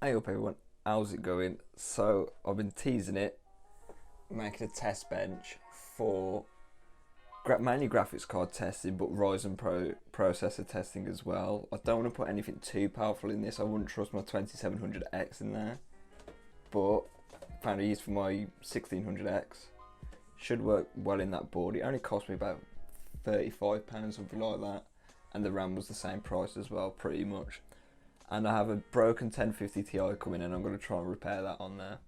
Hey up everyone, how's it going? So I've been teasing it, making a test bench for mainly graphics card testing, but Ryzen processor testing as well. I don't want to put anything too powerful in this. I wouldn't trust my 2700X in there, but found a use for my 1600X. Should work well in that board. It only cost me about £35, something like that, and the RAM was the same price as well, pretty much. And I have a broken 1050 Ti coming in, I'm going to try and repair that on there.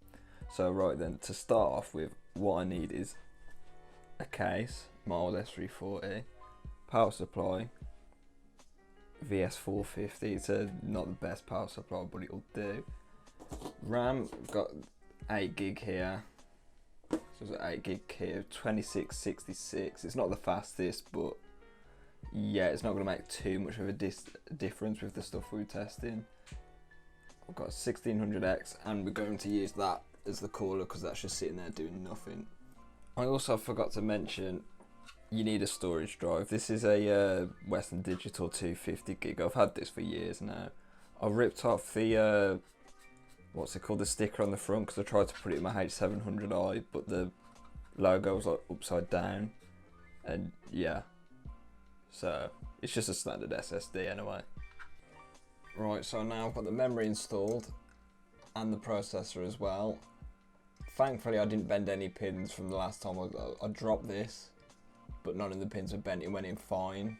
So right then, to start off with, what I need is a case, mild S340, power supply, VS450, it's not the best power supply, but it'll do. RAM, got 8 gig here, so it's an 8 gig here, 2666, it's not the fastest, but yeah, it's not going to make too much of a difference with the stuff we're testing. I've got a 1600X and we're going to use that as the cooler because that's just sitting there doing nothing. I also forgot to mention you need a storage drive. This is a Western Digital 250 gig. I've had this for years now. I ripped off the what's it called, the sticker on the front because I tried to put it in my H700i, but the logo was like upside down, and yeah. So it's just a standard SSD anyway. Right, so now I've got the memory installed and the processor as well. Thankfully I didn't bend any pins from the last time I dropped this, but none of the pins were bent, it went in fine.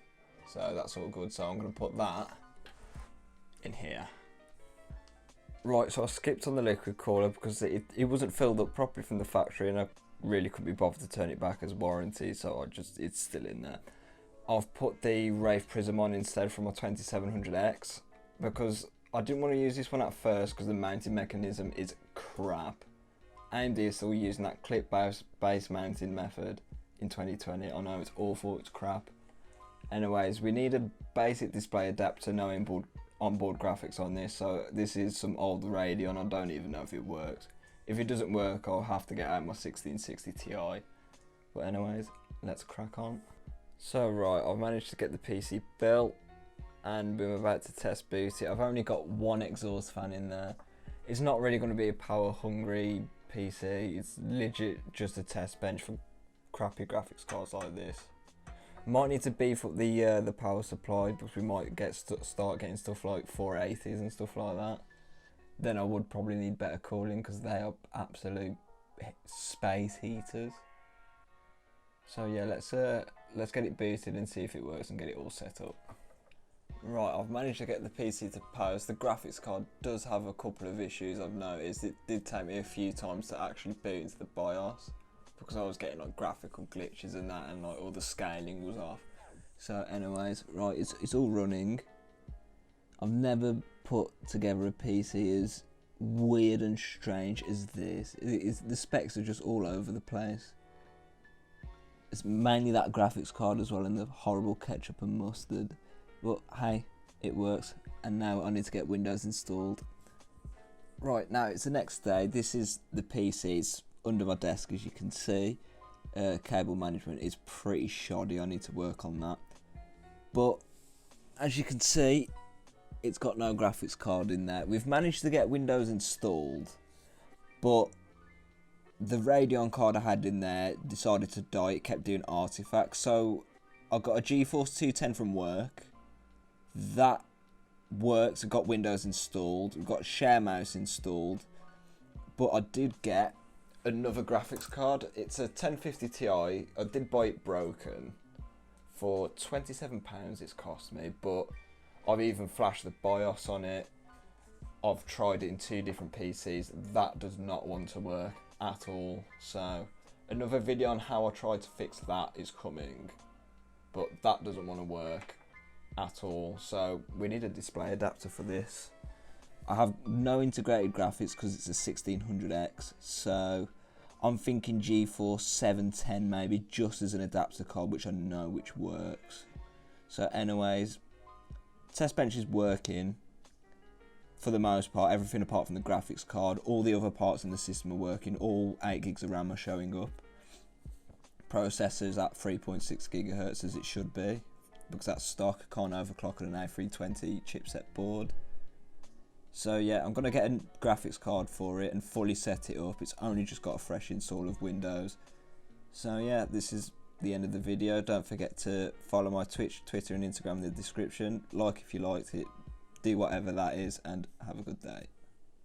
So that's all good, so I'm going to put that in here. Right, so I skipped on the liquid cooler because it wasn't filled up properly from the factory and I really couldn't be bothered to turn it back as warranty, so it's still in there. I've put the Wraith Prism on instead from my 2700X because I didn't want to use this one at first because the mounting mechanism is crap. AMD is still using that clip base mounting method in 2020. I know it's awful, it's crap. Anyways, we need a basic display adapter, no onboard graphics on this, so this is some old Radeon. I don't even know if it works. If it doesn't work, I'll have to get out my 1660 Ti. But anyways, let's crack on. So right, I've managed to get the PC built and we're about to test boot it. I've only got one exhaust fan in there. It's not really going to be a power hungry PC, it's legit just a test bench for crappy graphics cards like this. Might need to beef up the power supply because we might start getting stuff like 480s and stuff like that. Then I would probably need better cooling because they are absolute space heaters. So yeah, let's get it booted and see if it works and get it all set up. Right, I've managed to get the PC to post. The graphics card does have a couple of issues I've noticed. It did take me a few times to actually boot into the BIOS because I was getting like graphical glitches and that, and like all the scaling was off. So anyways, right, it's all running. I've never put together a PC as weird and strange as this. The specs are just all over the place. It's mainly that graphics card as well and the horrible ketchup and mustard. But hey, it works. And now I need to get Windows installed. Right, now it's the next day. This is the PC. It's under my desk, as you can see. Cable management is pretty shoddy. I need to work on that. But as you can see, it's got no graphics card in there. We've managed to get Windows installed, but the Radeon card I had in there decided to die. It kept doing artifacts. So I got a GeForce 210 from work. That works. I got Windows installed. We've got Share Mouse installed. But I did get another graphics card. It's a 1050 Ti. I did buy it broken. For £27 it's cost me. But I've even flashed the BIOS on it. I've tried it in 2 different PCs. That does not want to work at all. So another video on how I tried to fix that is coming, but that doesn't want to work at all. So we need a display adapter for this. I have no integrated graphics because it's a 1600X, so I'm thinking GeForce 710 maybe, just as an adapter card, which I know which works. So anyways, test bench is working for the most part, everything apart from the graphics card. All the other parts in the system are working. All 8 gigs of RAM are showing up. Processor's at 3.6 GHz as it should be, because that's stock. Can't overclock on an A320 chipset board. So yeah, I'm going to get a graphics card for it and fully set it up. It's only just got a fresh install of Windows. So yeah, this is the end of the video. Don't forget to follow my Twitch, Twitter and Instagram in the description. Like if you liked it, do whatever that is, and have a good day.